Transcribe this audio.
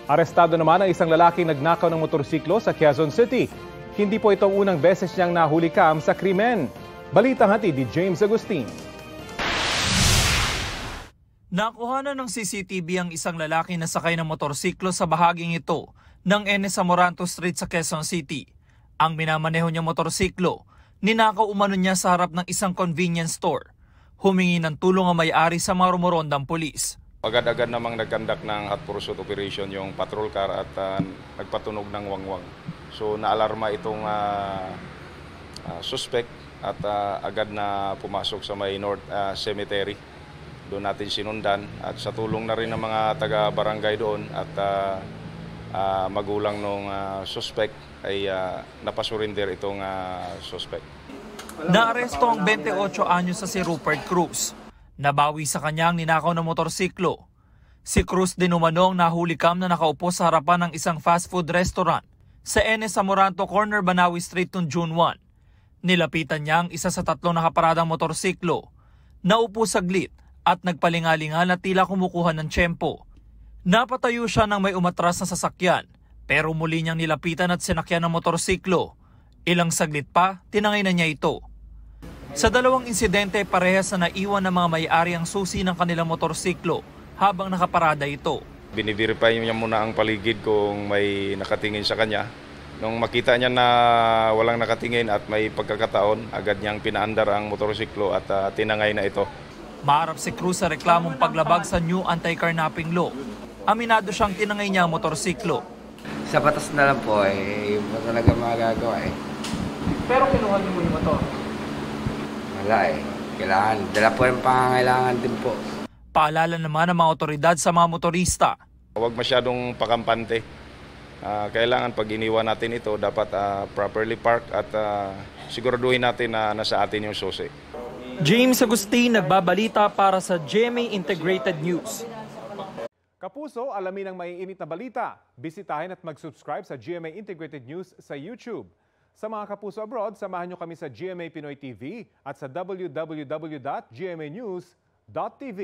Arestado naman ang isang lalaking nagnakaw ng motorsiklo sa Quezon City. Hindi po itong unang beses niyang nahulikam sa krimen. Balitang hatid ni James Agustin. Nakuhanan ng CCTV ang isang lalaki na sakay ng motorsiklo sa bahaging ito ng N. Zamoranto Street sa Quezon City. Ang minamaneho niyang motorsiklo, ninakaw umano niya sa harap ng isang convenience store. Humingi ng tulong ang may-ari sa mga rumorondang pulis. Agad-agad namang nagkandak ng hot pursuit operation yung patrol car at nagpatunog ng wangwang. So naalarma itong suspect at agad na pumasok sa may North Cemetery. Doon natin sinundan at sa tulong na rin ng mga taga-barangay doon at magulang ng suspect ay napasurinder itong suspect. Naaresto ang 28 anyos sa si Rupert Cruz. Nabawi sa kanyang ninakaw na motorsiklo. Si Cruz din umano ang nahulikam na nakaupo sa harapan ng isang fast food restaurant sa N. Zamoranto Corner, Banawi Street noong June 1. Nilapitan niya ang isa sa tatlong nakaparadang motorsiklo. Naupo saglit at nagpalingalinga na tila kumukuha ng tiyempo. Napatayo siya nang may umatras na sasakyan pero muli niyang nilapitan at sinakyan ng motorsiklo. Ilang saglit pa, tinangay na niya ito. Sa dalawang insidente, parehas na naiwan ng mga may-ari ang susi ng kanilang motorsiklo habang nakaparada ito. Biniverify niya muna ang paligid kung may nakatingin sa kanya. Nung makita niya na walang nakatingin at may pagkakataon, agad niyang pinaandar ang motorsiklo at tinangay na ito. Maharap si Cruz sa reklamong paglabag sa new anti-carnapping law. Aminado siyang tinangay niya ang motorsiklo. Sa batas na lang po, yun po talaga magagawa eh. Pero kinuha niyo mo yung motor? Wala eh. Kailangan. Dala po yung pangangailangan din po. Paalala naman ng mga otoridad sa mga motorista. Huwag masyadong pakampante. Kailangan pag iniwan natin ito, dapat properly park at siguraduhin natin na nasa atin yung susi. James Agustin, nagbabalita para sa GMA Integrated News. Kapuso, alamin ang maiinit na balita. Bisitahin at mag-subscribe sa GMA Integrated News sa YouTube. Sa mga kapuso abroad, samahan nyo kami sa GMA Pinoy TV at sa www.gmanews.tv.